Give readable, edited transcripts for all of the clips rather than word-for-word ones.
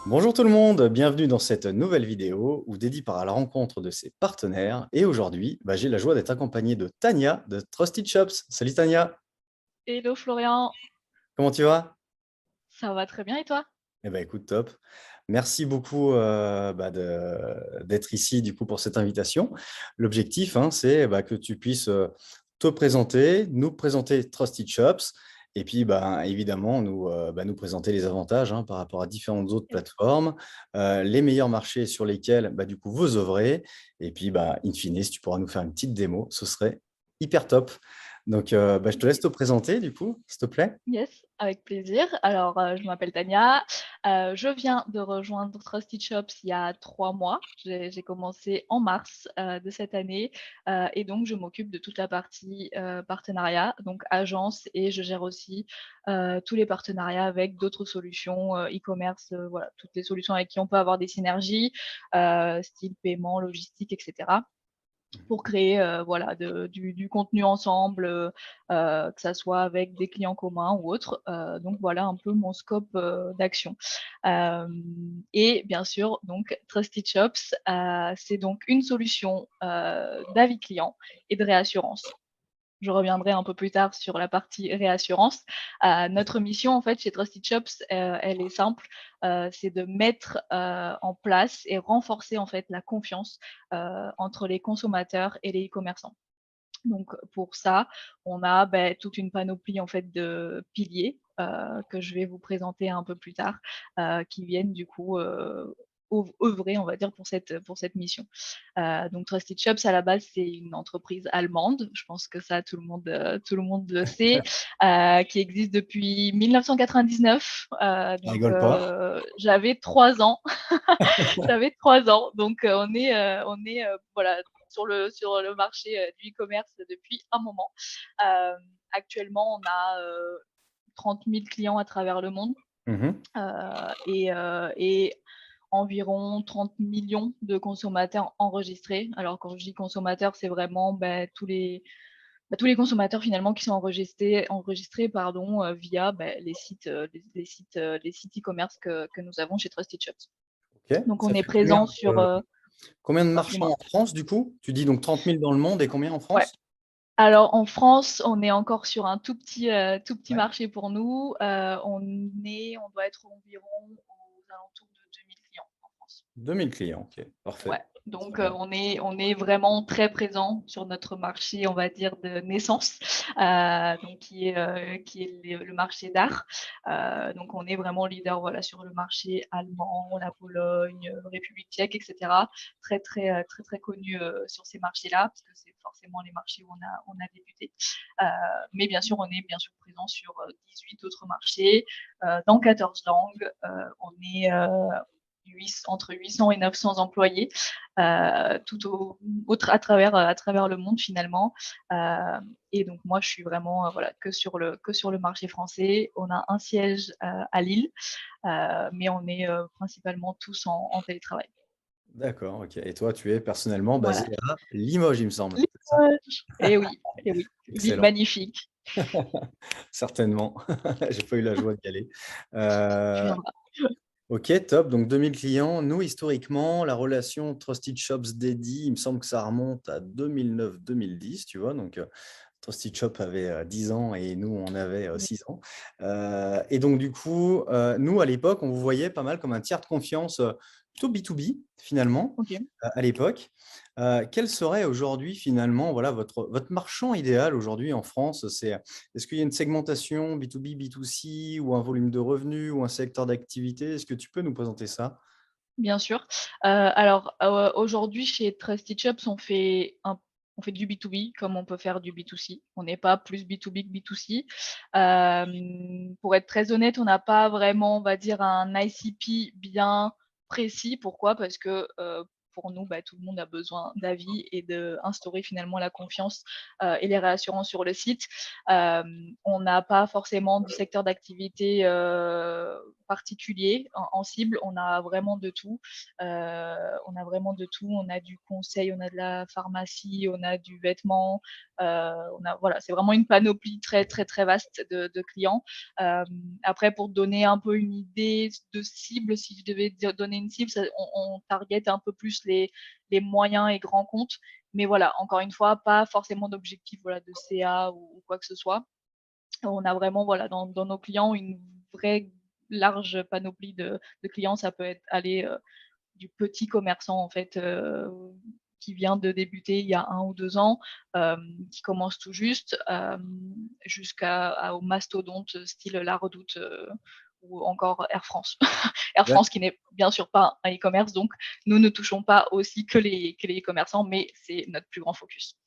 Bonjour tout le monde, bienvenue dans cette nouvelle vidéo où dédiée par à la rencontre de ses partenaires. Et aujourd'hui, j'ai la joie d'être accompagné de Tania de Trusted Shops. Salut Tania, Hello Florian, comment tu vas? ça va très bien et toi? Eh ben écoute, top. Merci beaucoup d'être ici du coup pour cette invitation. L'objectif, hein, c'est que tu puisses te présenter, nous présenter Trusted Shops et puis évidemment nous présenter les avantages, hein, par rapport à différentes autres Yes. plateformes, les meilleurs marchés sur lesquels du coup vous œuvrez et puis in fine, si tu pourras nous faire une petite démo, ce serait hyper top. Donc je te laisse te présenter du coup, s'il te plaît. Yes, avec plaisir. Alors, je m'appelle Tania, je viens de rejoindre Trusted Shops il y a 3 mois. J'ai commencé en mars, de cette année, et donc je m'occupe de toute la partie, partenariat, donc agence et je gère aussi, tous les partenariats avec d'autres solutions, e-commerce, voilà, toutes les solutions avec qui on peut avoir des synergies, style paiement, logistique et cetera. Pour créer, voilà, du contenu ensemble, que ça soit avec des clients communs ou autres, donc voilà un peu mon scope, d'action. Et bien sûr donc Trusted Shops, c'est donc une solution, d'avis client et de réassurance. Je reviendrai un peu plus tard sur la partie réassurance. Notre mission, en fait, chez Trusted Shops, elle est simple, c'est de mettre, en place et renforcer, en fait, la confiance, entre les consommateurs et les e-commerçants. Donc pour ça, on a, toute une panoplie, en fait, de piliers, que je vais vous présenter un peu plus tard, qui viennent du coup, œuvrer, on va dire, pour cette mission. Donc Trusted Shops, à la base, c'est une entreprise allemande. Je pense que ça, tout le monde le sait, qui existe depuis 1999. On Donc rigole pas. j'avais 3 ans. J'avais 3 ans. Donc voilà, sur le marché, du e-commerce depuis un moment. Actuellement, on a, 30 000 clients à travers le monde, Mmh. et environ 30 millions de consommateurs enregistrés. Alors quand je dis consommateurs, c'est vraiment, tous les consommateurs finalement qui sont enregistrés pardon, via, les sites e-commerce que nous avons chez Trusted Shops. OK, Donc on ça est fait combien présent sur, combien de dis-moi? marchands en France du coup? Tu dis donc 30 000 dans le monde et combien en Ouais. France? Alors en France, on est encore sur un tout petit Ouais. marché pour nous. On doit être environ aux alentours de 2 000 clients en France. 2 000 clients, OK, Ouais, parfait. Très donc bien. on est vraiment très présent sur notre marché, on va dire, de naissance, donc qui est le marché d'art. Donc on est vraiment leader, voilà, sur le marché allemand, la Pologne, République tchèque et cetera. Très, très, très, très connu, sur ces marchés-là, parce que c'est forcément les marchés où on a débuté. Heu, mais bien sûr, on est bien sûr présent sur, 18 autres marchés, dans 14 langues. On est, entre 800 et 900 employés, tout à travers le monde finalement. Et donc moi, je suis vraiment, voilà, que sur le marché français. On a un siège, à Lille, mais on est, principalement tous en télétravail. D'accord, OK, et toi, tu es personnellement basé Voilà. à Limoges, il me semble, c'est ça? Limoges! Et oui, ville Excellent. magnifique. Certainement. J'ai pas eu la joie d'y aller. Tu Heu, viendras. OK, top, donc 2 000 clients. Nous, historiquement, la relation Trusted Shops Dédi, il me semble que ça remonte à 2009-2010, tu vois? Donc Trusted Shop avait, 10 ans et nous, on avait, Oui. 6 ans. Et donc du coup, nous, à l'époque, on vous voyait pas mal comme un tiers de confiance, plutôt B2B finalement, OK. à l'époque. Quel serait aujourd'hui finalement, voilà, votre marchand idéal aujourd'hui en France? Est-ce qu'il y a une segmentation B2B, B2C ou un volume de revenus ou un secteur d'activité? Est-ce que tu peux nous présenter ça? Bien sûr. Alors, aujourd'hui chez Trusted Shops, on fait du B2B comme on peut faire du B2C. On n'est pas plus B2B que B2C. Pour être très honnête, on n'a pas vraiment, on va dire, un ICP bien précis. Pourquoi? Parce que, pour nous, tout le monde a besoin d'avis et d'instaurer finalement la confiance et les réassurances sur le site. On n'a pas forcément de secteur d'activité particulier en cible, on a vraiment de tout. On a vraiment de tout, on a du conseil, on a de la pharmacie, on a du vêtement, voilà, c'est vraiment une panoplie très, très, très vaste de clients. Après, pour donner un peu une idée de cible, si je devais donner une cible, on target un peu plus les moyens et grands comptes. Mais voilà, encore une fois, pas forcément d'objectif voilà, de CA ou quoi que ce soit. On a vraiment voilà, dans nos clients une vraie large panoplie de clients. Ça peut aller du petit commerçant en fait qui vient de débuter il y a 1 ou 2 ans, qui commence tout juste, jusqu'au mastodonte style La Redoute, ou encore Air France. Air France qui n'est bien sûr pas un e-commerce, donc nous ne touchons pas aussi que les e-commerçants, mais c'est notre plus grand focus.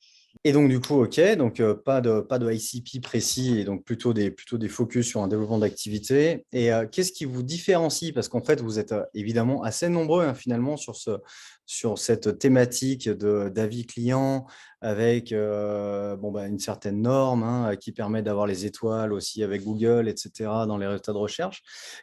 Et donc du coup, OK, donc pas de ICP précis et donc plutôt des focus sur un développement d'activité. Et qu'est-ce qui vous différencie? Parce qu'en fait, vous êtes, évidemment assez nombreux, hein, finalement sur cette thématique d'avis clients avec, une certaine norme, hein, qui permet d'avoir les étoiles aussi avec Google et cetera dans les résultats de recherche.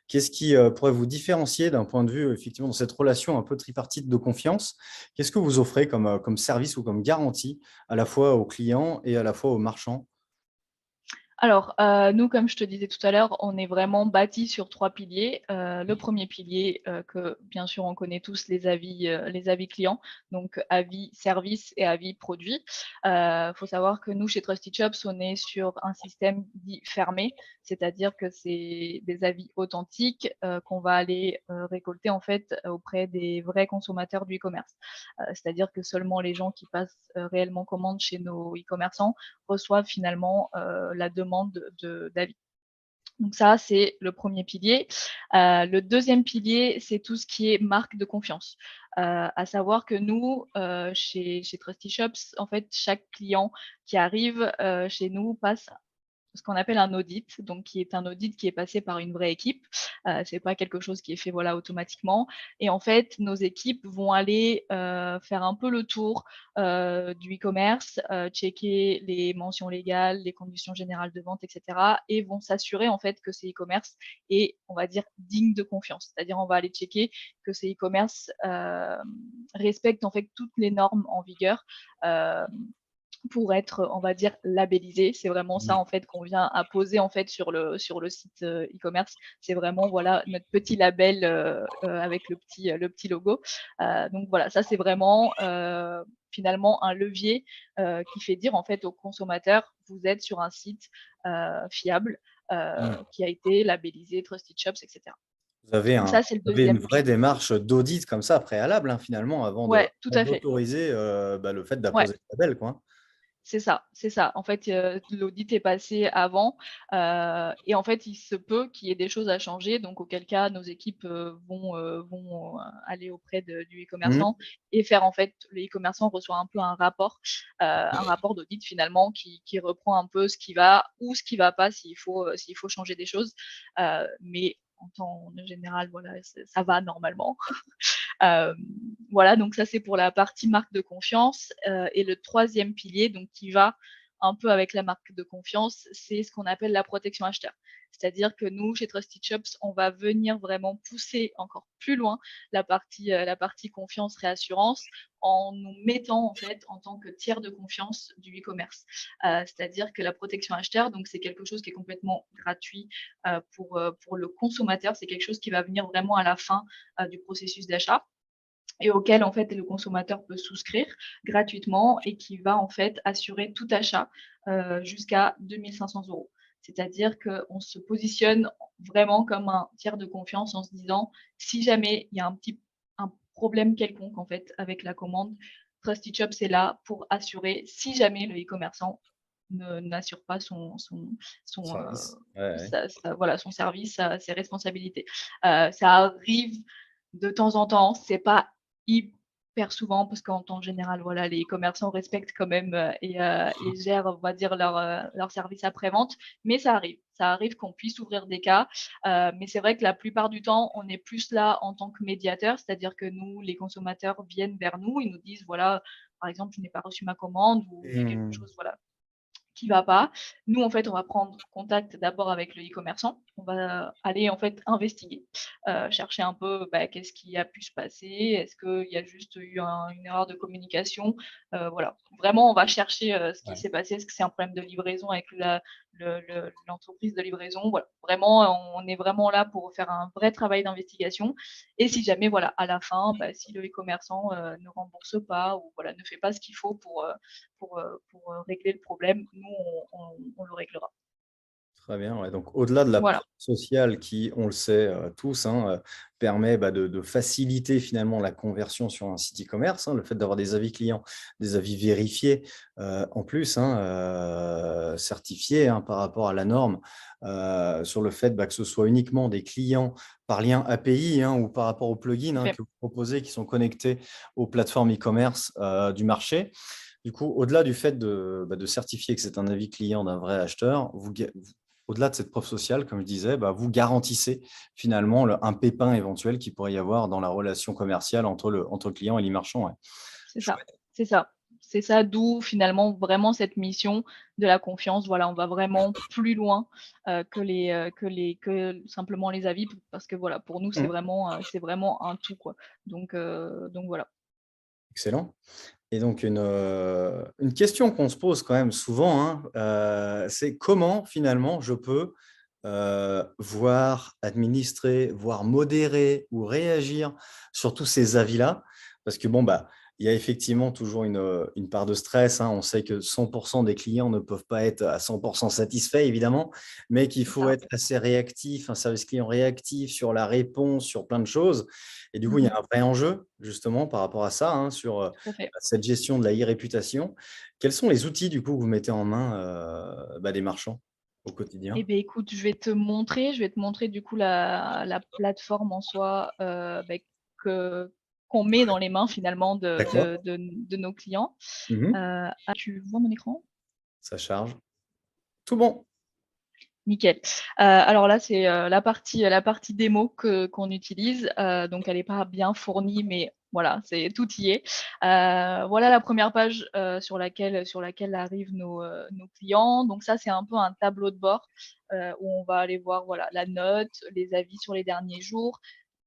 Qu'est-ce qui, pourrait vous différencier d'un point de vue, effectivement, dans cette relation un peu tripartite de confiance? Qu'est-ce que vous offrez comme service ou comme garantie à la fois aux clients et à la fois aux marchands? Alors, nous, comme je te disais tout à l'heure, on est vraiment bâti sur 3 piliers. Le premier pilier, que bien sûr on connaît tous, les avis clients, donc avis service et avis produit. Faut savoir que nous, chez Trusted Shops, on est sur un système dit fermé, c'est-à-dire que c'est des avis authentiques, qu'on va aller, récolter en fait, auprès des vrais consommateurs du e-commerce. C'est-à-dire que seulement les gens qui passent, réellement commande chez nos e-commerçants reçoivent finalement la demande d'avis. Donc ça, c'est le premier pilier. Le deuxième pilier, c'est tout ce qui est marque de confiance. À savoir que nous, chez Trusty Shops, en fait, chaque client qui arrive chez nous passe ce qu'on appelle un audit, donc qui est un audit qui est passé par une vraie équipe. C'est pas quelque chose qui est fait voilà automatiquement. Et en fait, nos équipes vont aller faire un peu le tour du e-commerce, checker les mentions légales, les conditions générales de vente, etc. Et vont s'assurer en fait que ces e-commerce est, on va dire, digne de confiance. C'est-à-dire, on va aller checker que ces e-commerce respectent en fait toutes les normes en vigueur. Euh, pour être, on va dire, labellisé. C'est vraiment ça, Mmh. en fait, qu'on vient à poser, en fait, sur le site, e-commerce. C'est vraiment, voilà, notre petit label, avec le petit logo. Donc voilà, ça, c'est vraiment, finalement un levier, qui fait dire, en fait, aux consommateurs: «Vous êtes sur un site, fiable, Mmh. qui a été labellisé Trusted Shops» et cetera. Vous avez Donc ça, c'est le vous avez une deuxième vraie pilier. démarche d'audit comme ça préalable, hein, finalement, avant Ouais, tout à fait. d'autoriser, le fait Ouais. d'apposer le label, quoi, hein? C'est ça, c'est ça. En fait, l'audit est passé avant, et en fait, il se peut qu'il y ait des choses à changer, donc auquel cas nos équipes, vont aller auprès du Mmh. e-commerçant et faire en fait le e-commerçant reçoit un peu un rapport d'audit finalement qui reprend un peu ce qui va ou ce qui va pas s'il faut changer des choses. Mais en temps général, voilà, ça va normalement. Hem, voilà, donc ça, c'est pour la partie marque de confiance, et le troisième pilier, donc qui va un peu avec la marque de confiance, c'est ce qu'on appelle la protection acheteur. C'est-à-dire que nous, chez Trusted Shops, on va venir vraiment pousser encore plus loin la partie confiance, réassurance en nous mettant, en fait, en tant que tiers de confiance du e-commerce. C'est-à-dire que la protection acheteur, donc c'est quelque chose qui est complètement gratuit, pour le consommateur. C'est quelque chose qui va venir vraiment à la fin, du processus d'achat et auquel en fait le consommateur peut souscrire gratuitement et qui va en fait assurer tout achat jusqu'à 2 500 €. C'est-à-dire qu'on se positionne vraiment comme un tiers de confiance en se disant: «Si jamais il y a un problème quelconque en fait avec la commande, Trusted Shop c'est là pour assurer si jamais le e-commerçant n'assure pas son, Service. Ouais, ouais. voilà, son service, ses responsabilités». Ça arrive de temps en temps, c'est pas hyper super souvent parce qu'en temps général, voilà, les commerçants respectent quand même, et gèrent, on va dire, leur service après-vente. Mais ça arrive qu'on puisse ouvrir des cas, mais c'est vrai que la plupart du temps, on est plus là en tant que médiateur, c'est-à-dire que nous, les consommateurs viennent vers nous, ils nous disent: «Voilà, par exemple, je n'ai pas reçu ma commande» ou «Il y a quelque Mmh. chose, voilà, qui va pas. Nous, en fait, on va prendre contact d'abord avec le e-commerçant. On va aller, en fait, investiguer, chercher un peu, bah, qu'est-ce qui a pu se passer? Est-ce qu'il y a juste eu une erreur de communication? Voilà. Vraiment, on va chercher, ce qui Ouais. s'est passé. Est-ce que c'est un problème de livraison avec l'entreprise de livraison? Voilà. Vraiment, on est vraiment là pour faire un vrai travail d'investigation et si jamais, voilà, à la fin, bah, si le e-commerçant, ne rembourse pas ou voilà, ne fait pas ce qu'il faut pour régler le problème, nous, on le réglera. Très bien, ouais, donc au-delà de la Voilà, preuve sociale qui, on le sait, tous, hein, permet, bah, de faciliter finalement la conversion sur un site e-commerce, hein, le fait d'avoir des avis clients, des avis vérifiés, en plus, hein, certifiés, hein, par rapport à la norme, sur le fait, bah, que ce soit uniquement des clients par lien API, hein, ou par rapport aux plugins, tout à hein, fait. que vous proposez qui sont connectés aux plateformes e-commerce, du marché. Du coup, au-delà du fait de, bah, de certifier que c'est un avis client d'un vrai acheteur, au-delà de cette preuve sociale, comme je disais, bah, vous garantissez finalement un pépin éventuel qu'il pourrait y avoir dans la relation commerciale entre le client et l'e-marchand. Ouais. C'est ça, Chouette. c'est ça. C'est ça, d'où finalement vraiment cette mission de la confiance. Voilà, on va vraiment plus loin, que simplement les avis parce que voilà, pour nous, Mhm. c'est vraiment un tout, quoi. Donc voilà. Excellent. Et donc une question qu'on se pose quand même souvent, hein, c'est comment finalement je peux voir, administrer, voire modérer ou réagir sur tous ces avis-là? Parce que bon, bah, il y a effectivement toujours une part de stress, hein. On sait que 100 des clients ne peuvent pas être à 100 satisfaits évidemment, mais qu'il C'est faut ça. être assez réactif, un service client réactif sur la réponse, sur plein de choses. Et du coup, il y Mmh. a un vrai enjeu justement par rapport à ça, hein, sur, Tout à fait. cette gestion de la e-réputation. Quels sont les outils du coup que vous mettez en main, bah, des marchands au Eh quotidien? beh, écoute, je vais te montrer du coup la plateforme en soi, beh, que qu'on met dans les mains finalement D'accord. de nos clients. Mmh. Tu vois mon écran? Ça charge. Tout bon. Nickel. Alors là, c'est, la partie démo qu'on utilise, donc elle est pas bien fournie, mais voilà, c'est tout y est. Voilà la première page, sur laquelle arrivent nos clients. Donc ça, c'est un peu un tableau de bord, où on va aller voir, voilà, la note, les avis sur les derniers jours.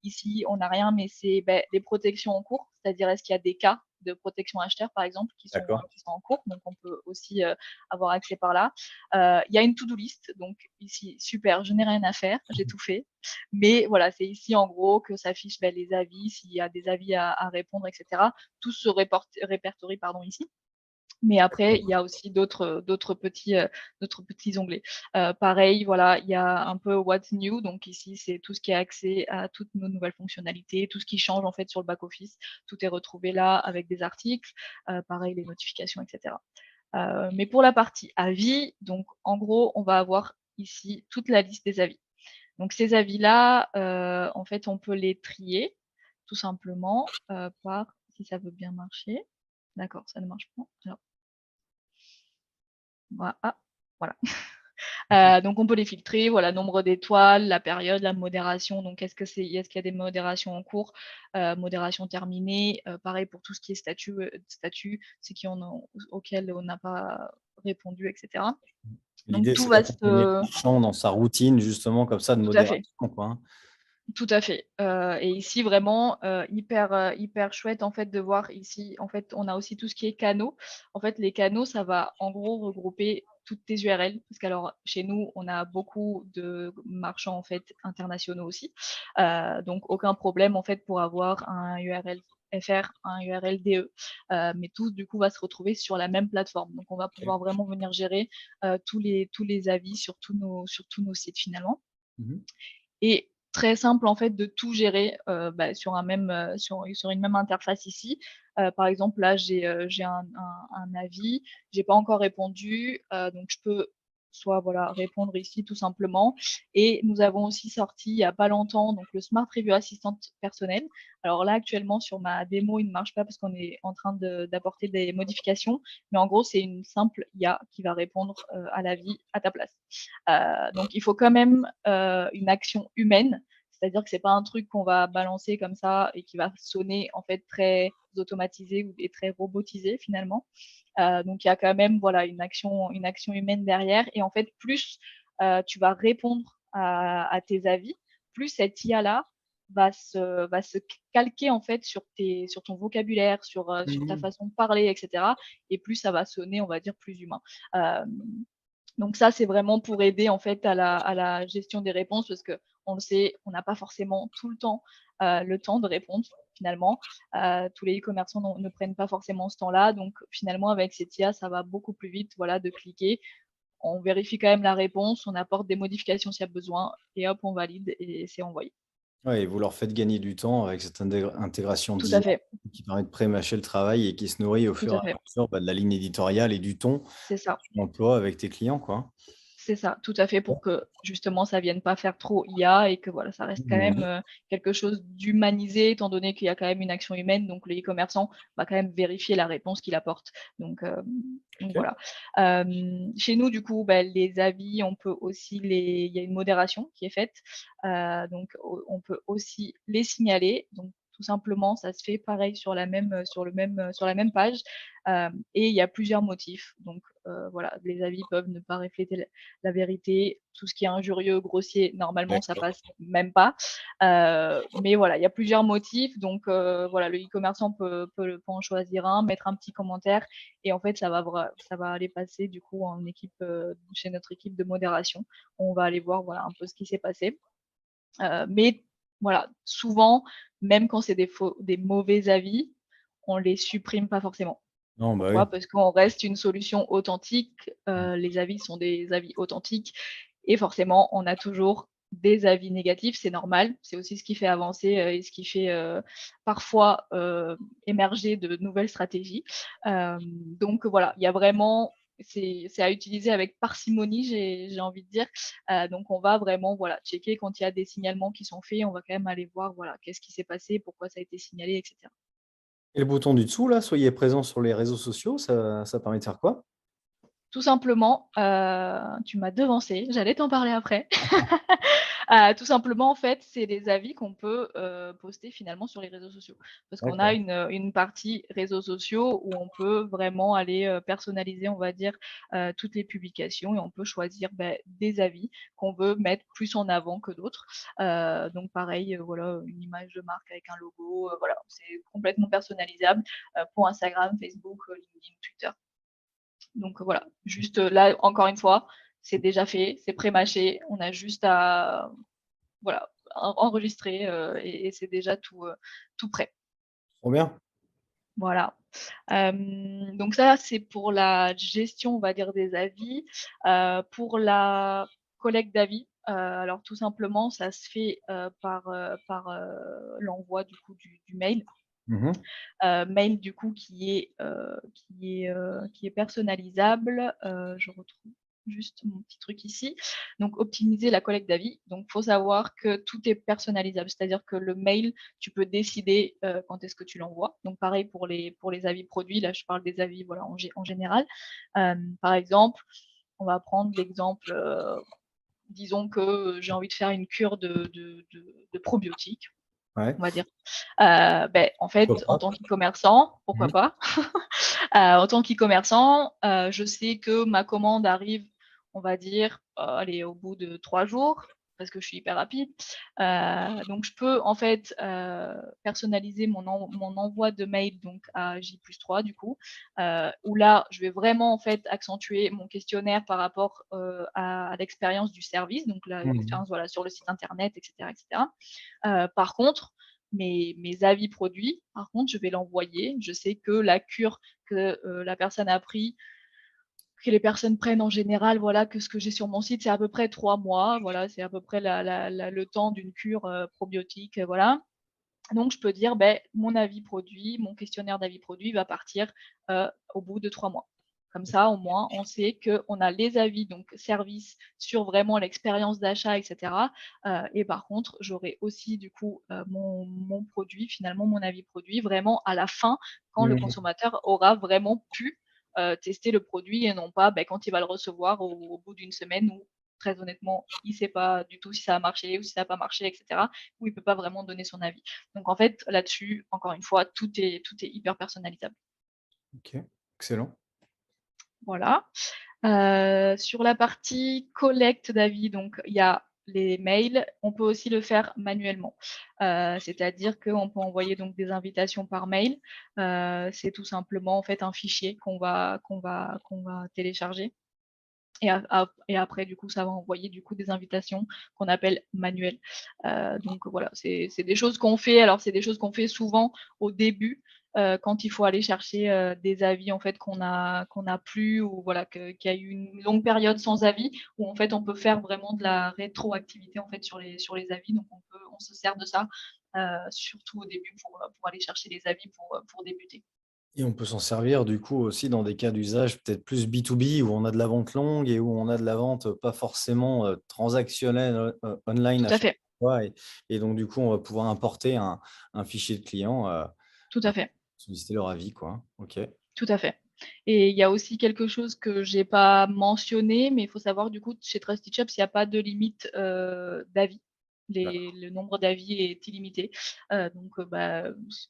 Ici, on n'a rien, mais c'est, beh, les protections en cours, c'est-à-dire est-ce qu'il y a des cas de protection acheteur, par exemple, D'accord. qui sont en cours, donc on peut aussi, avoir accès par là. Il y a une to-do list, donc ici, super, je n'ai rien à faire, j'ai tout fait. Mais voilà, c'est ici en gros que s'affichent, bah, les avis, s'il y a des avis à répondre et cetera. Tout se répertorie, pardon, ici. Mais après, il y a aussi d'autres petits onglets. Pareil, voilà, il y a un peu what's new, donc ici, c'est tout ce qui est accès à toutes nos nouvelles fonctionnalités, tout ce qui change en fait sur le back office. Tout est retrouvé là avec des articles, pareil les notifications et cetera. Mais pour la partie avis, donc en gros, on va avoir ici toute la liste des avis. Donc ces avis-là, en fait, on peut les trier tout simplement, par si ça veut bien marcher. D'accord, ça ne marche pas. Alors voilà. Donc on peut les filtrer, voilà, nombre d'étoiles, la période, la modération, donc est-ce qu'il y a des modérations en cours, modération terminée, pareil pour tout ce qui est c'est qui on a auquel on n'a pas répondu et cetera. Donc L'idée, tout c'est va d'accompagner le se marchand dans sa routine justement comme ça de tout à fait. modération, quoi, hein. Tout à fait, et ici vraiment, hyper chouette en fait de voir ici, en fait, on a aussi tout ce qui est canaux. En fait, les canaux, ça va en gros regrouper toutes tes URL parce qu'alors chez nous, on a beaucoup de marchands en fait internationaux aussi, donc aucun problème en fait pour avoir un URL FR, un URL DE, mais tout du coup va se retrouver sur la même plateforme. Donc on va OK. pouvoir vraiment venir gérer, tous les avis sur tous nos sites finalement. Mmh. Et très simple en fait de tout gérer, bah, sur une même interface ici. Par exemple là j'ai un avis, j'ai pas encore répondu, donc je peux soit voilà, répondre ici tout simplement. Et nous avons aussi sorti il n'y a pas longtemps donc, le Smart Review Assistant personnel. Alors là, actuellement, sur ma démo, il ne marche pas parce qu'on est en train d'apporter des modifications. Mais en gros, c'est une simple IA qui va répondre à l'avis à ta place. Donc, il faut quand même une action humaine. C'est-à-dire que ce n'est pas un truc qu'on va balancer comme ça et qui va sonner en fait très automatisé et très robotisé finalement. Donc il y a quand même voilà, une action humaine derrière. Et en fait, plus tu vas répondre à tes avis, plus cette IA-là va se calquer en fait sur ton vocabulaire, sur ta façon de parler, etc. Et plus ça va sonner, on va dire, plus humain. Donc ça, c'est vraiment pour aider en fait à la gestion des réponses, parce qu'on le sait, on n'a pas forcément tout le temps de répondre finalement. Tous les e-commerçants ne prennent pas forcément ce temps-là. Donc finalement, avec cette IA, ça va beaucoup plus vite, voilà, de cliquer. On vérifie quand même la réponse, on apporte des modifications s'il y a besoin, et hop, on valide et c'est envoyé. Ouais, et vous leur faites gagner du temps avec cette intégration Tout à d'IA fait, qui permet de pré-mâcher le travail et qui se nourrit au tout fur à et à fait. mesure, bah, de la ligne éditoriale et du ton C'est ça. que tu emploies avec tes clients, quoi. C'est ça, tout à fait, pour que justement ça vienne pas faire trop IA et que voilà, ça reste quand même, Mmh. quelque chose d'humanisé, étant donné qu'il y a quand même une action humaine. Donc le e-commerçant va quand même vérifier la réponse qu'il apporte. Donc OK. voilà. Chez nous, du coup, bah, les avis, on peut aussi il y a une modération qui est faite. Donc on peut aussi les signaler. Donc tout simplement, ça se fait pareil sur la même page. Et il y a plusieurs motifs. Donc voilà, les avis peuvent ne pas refléter la vérité. Tout ce qui est injurieux, grossier, normalement, ça D'accord. passe même pas. Mais voilà, il y a plusieurs motifs. Donc voilà, le e-commerçant peut en choisir un, mettre un petit commentaire, et en fait, ça va aller passer du coup en équipe, chez notre équipe de modération. On va aller voir voilà un peu ce qui s'est passé. Mais voilà, souvent, même quand c'est des mauvais avis, on les supprime pas forcément. Non, bah, oui. Pourquoi? Parce qu'on reste une solution authentique, les avis sont des avis authentiques, et forcément, on a toujours des avis négatifs, c'est normal. C'est aussi ce qui fait avancer, et ce qui fait, parfois, émerger de nouvelles stratégies. Donc voilà, il y a vraiment c'est à utiliser avec parcimonie, j'ai envie de dire. Donc on va vraiment, voilà, checker quand il y a des signalements qui sont faits, on va quand même aller voir, voilà, qu'est-ce qui s'est passé, pourquoi ça a été signalé, et cetera. Et le bouton du dessous là, soyez présent sur les réseaux sociaux, ça permet de faire quoi? Tout simplement, tu m'as devancée, j'allais t'en parler après. Tout simplement, en fait, c'est des avis qu'on peut, poster finalement sur les réseaux sociaux. Parce qu'on a D'accord. une partie réseaux sociaux où on peut vraiment aller, personnaliser, on va dire, toutes les publications, et on peut choisir, des avis qu'on veut mettre plus en avant que d'autres. Donc pareil, voilà, une image de marque avec un logo, voilà, c'est complètement personnalisable, pour Instagram, Facebook, LinkedIn, Twitter. Donc voilà, juste, là, encore une fois, c'est déjà fait, c'est pré-mâché, on a juste à, voilà, enregistrer, et c'est déjà tout prêt. Trop bien. Voilà. Donc ça, c'est pour la gestion, on va dire, des avis. Pour la collecte d'avis, alors tout simplement, ça se fait, par l'envoi du coup du mail. Mmh. Mail du coup qui est personnalisable. Je retrouve juste mon petit truc ici. Donc optimiser la collecte d'avis. Donc faut savoir que tout est personnalisable, c'est-à-dire que le mail, tu peux décider, quand est-ce que tu l'envoies. Donc pareil pour les avis produits, là je parle des avis, voilà, en général. Par exemple, on va prendre l'exemple, disons que j'ai envie de faire une cure de probiotiques, Ouais. on va dire. En fait, en Pourquoi tant pas? qu'e-commerçant, pourquoi Mmh. pas? En tant qu'e-commerçant, je sais que ma commande arrive, on va dire, allez, au bout de 3 jours, parce que je suis hyper rapide. Donc je peux en fait, personnaliser mon envoi de mail donc à J+3 du coup, où là, je vais vraiment en fait accentuer mon questionnaire par rapport, à l'expérience du service, donc Mmh. l'expérience, voilà, sur le site internet, et cetera, et cetera. Par contre, mes avis produits, par contre, je vais l'envoyer. Je sais que la cure que, la personne a pris, que les personnes prennent en général, voilà, que ce que j'ai sur mon site, c'est à peu près 3 mois. Voilà, c'est à peu près le temps d'une cure, probiotique, voilà. Donc je peux dire, mon avis produit, mon questionnaire d'avis produit va partir, au bout de 3 mois. Comme ça, au moins, on sait qu'on a les avis, donc service sur vraiment l'expérience d'achat, et cetera. Et par contre, j'aurai aussi du coup, mon produit, finalement mon avis produit, vraiment à la fin, quand le Mmh. consommateur aura vraiment pu, tester le produit et non pas, quand il va le recevoir au bout d'une semaine où très honnêtement, il ne sait pas du tout si ça a marché ou si ça n'a pas marché, et cetera, où il ne peut pas vraiment donner son avis. Donc en fait, là-dessus, encore une fois, tout est hyper personnalisable. OK, excellent. Voilà. Sur la partie collecte d'avis, donc il y a les mails, on peut aussi le faire manuellement. C'est-à-dire qu'on peut envoyer donc des invitations par mail. C'est tout simplement en fait un fichier qu'on va télécharger et après du coup ça va envoyer du coup des invitations qu'on appelle manuelles. Donc voilà, c'est des choses qu'on fait, alors c'est des choses qu'on fait souvent au début, quand il faut aller chercher, des avis en fait qu'on a plus ou voilà qu'il y a eu une longue période sans avis, où en fait on peut faire vraiment de la rétroactivité en fait sur les avis. Donc on se sert de ça, surtout au début pour aller chercher les avis pour débuter. Et on peut s'en servir du coup aussi dans des cas d'usage peut-être plus B2B où on a de la vente longue et où on a de la vente, pas forcément, transactionnelle, online Tout à à chaque fait, fois et donc du coup, on va pouvoir importer un fichier de clients, tout à fait. solliciter leur avis quoi. OK. Tout à fait, et il y a aussi quelque chose que j'ai pas mentionné, mais il faut savoir du coup chez Trusted Shops, il y a pas de limite, d'avis. D'accord. Le nombre d'avis est illimité, donc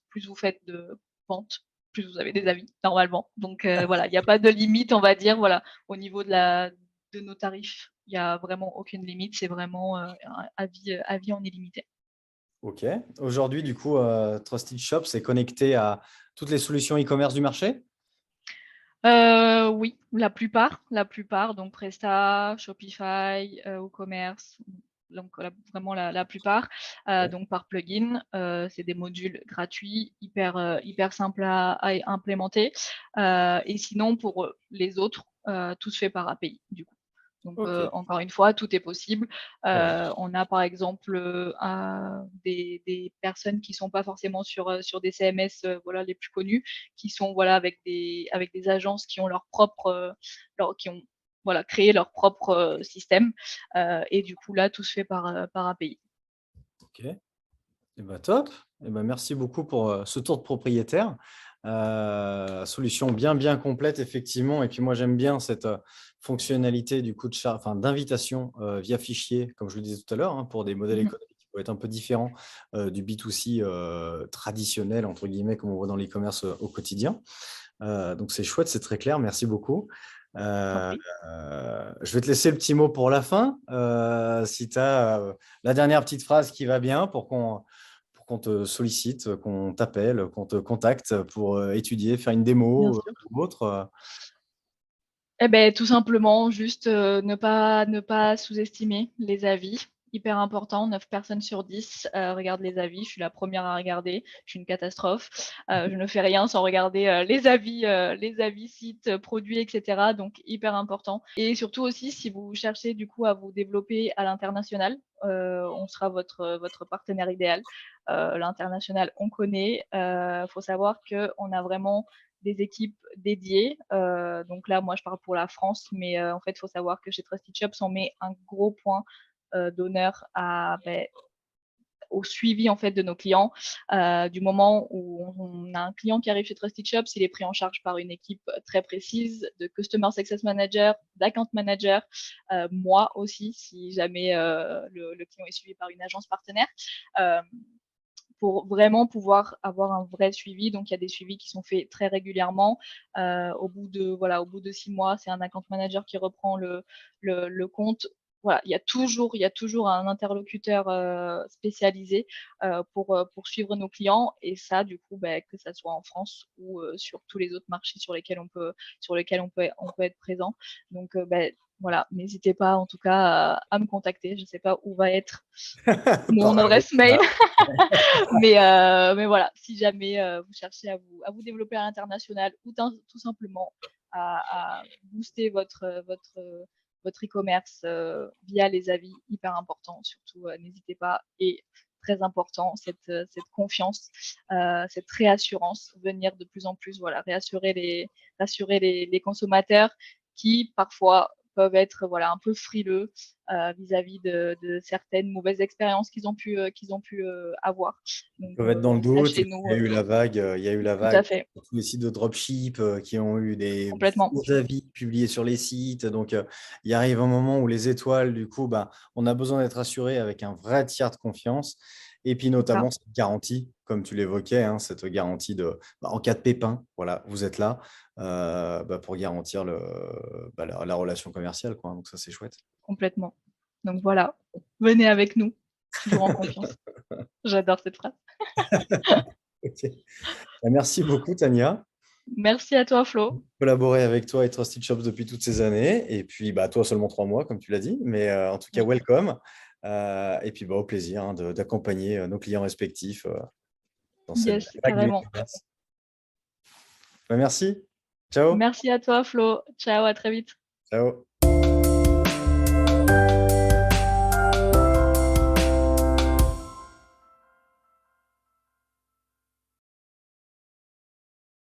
plus vous faites de ventes, plus vous avez des avis normalement. Donc voilà, il y a pas de limite, on va dire, voilà, au niveau de nos tarifs, il y a vraiment aucune limite, c'est vraiment, un avis en illimité. OK. Aujourd'hui du coup, Trusted Shop c'est connecté à toutes les solutions e-commerce du marché? Oui, la plupart, donc Presta, Shopify, WooCommerce, donc vraiment la plupart, OK. donc par plugin, c'est des modules gratuits, hyper simples à implémenter, et sinon pour, les autres, tout se fait par API, du coup. Donc OK. encore une fois, tout est possible. Ouais. On a par exemple, des personnes qui sont pas forcément sur des CMS, voilà les plus connus, qui sont voilà avec des agences qui ont leur propre, qui ont voilà créé leur propre, système, et du coup là tout se fait par API. OK. Et bah, top. Et bah, merci beaucoup pour, ce tour de propriétaire. Solution bien, bien complète effectivement et puis moi j'aime bien cette, fonctionnalité du coup de enfin d'invitation, via fichier comme je le disais tout à l'heure, hein, pour des modèles Mmh mh. économiques qui peuvent être un peu différents, du B2C, «traditionnel» entre guillemets comme on voit dans l'e-commerce, au quotidien. Donc c'est chouette, c'est très clair, merci beaucoup. Je t'en Heu, prie. je vais te laisser le petit mot pour la fin, si tu as, la dernière petite phrase qui va bien pour qu'on te sollicite, qu'on t'appelle, qu'on te contacte pour, étudier, faire une Bien démo, sûr. ou autre, Eh beh, tout simplement, juste, ne pas sous-estimer les avis. Hyper important, 9 personnes sur 10 regardent les avis. Je suis la première à regarder, je suis une catastrophe. Je ne fais rien sans regarder, les avis sites, produits, et cetera, donc hyper important, et surtout aussi si vous cherchez du coup à vous développer à l'international, on sera votre partenaire idéal. L'international, on connaît, faut savoir qu'on a vraiment des équipes dédiées. Donc là, moi, je parle pour la France, mais en fait, il faut savoir que chez Trusted Shops, on met un gros point, d'honneur au suivi en fait de nos clients. Du moment où on a un client qui arrive chez Trusted Shops, il est pris en charge par une équipe très précise de Customer Success Manager, d'Account Manager, moi aussi, si jamais le client est suivi par une agence partenaire. Euh, pour vraiment pouvoir avoir un vrai suivi. Donc, il y a des suivis qui sont faits très régulièrement. Au bout de 6 mois, c'est un account manager qui reprend le compte. Voilà, il y a toujours un interlocuteur, spécialisé, pour suivre nos clients, et ça, du coup, que ça soit en France ou, sur tous les autres marchés sur lesquels on peut être présent. Donc, voilà, n'hésitez pas en tout cas à me contacter. Je ne sais pas où va être mon par adresse mail. Mais voilà, si jamais vous cherchez à vous développer à l'international ou tout simplement à booster votre e-commerce via les avis, hyper important, surtout n'hésitez pas, et très important, cette confiance, cette réassurance, venir de plus en plus, voilà, rassurer les consommateurs qui parfois peuvent être voilà, un peu frileux vis-à-vis de certaines mauvaises expériences qu'ils ont pu avoir. Donc, Peuvent être dans le doute. Et puis, sachez-nous, il y a eu la vague, tout à fait, sur tous les sites de dropship qui ont eu des complètement. faux avis publiés sur les sites. Donc, il arrive un moment où les étoiles, du coup, bah, on a besoin d'être assuré avec un vrai tiers de confiance. Et puis, C'est ça, notamment, cette garantie, comme tu l'évoquais, hein, cette garantie de, bah, en cas de pépin, voilà, vous êtes là bah, pour garantir la relation commerciale, quoi. Donc, ça, c'est chouette. complètement. Donc voilà, venez avec nous, toujours en confiance. J'adore cette phrase. Ok. Bah, merci beaucoup, Tania. Merci à toi, Flo. Collaborer avec toi et Trusted Shops depuis toutes ces années. Et puis, bah, toi, seulement 3 mois, comme tu l'as dit. Mais en tout cas, Oui, welcome. Et puis, bah, au plaisir hein, d'accompagner nos clients respectifs dans cette yes, vague du carrément. e-commerce. Bah, merci. Ciao. Merci à toi, Flo. Ciao, à très vite. Ciao.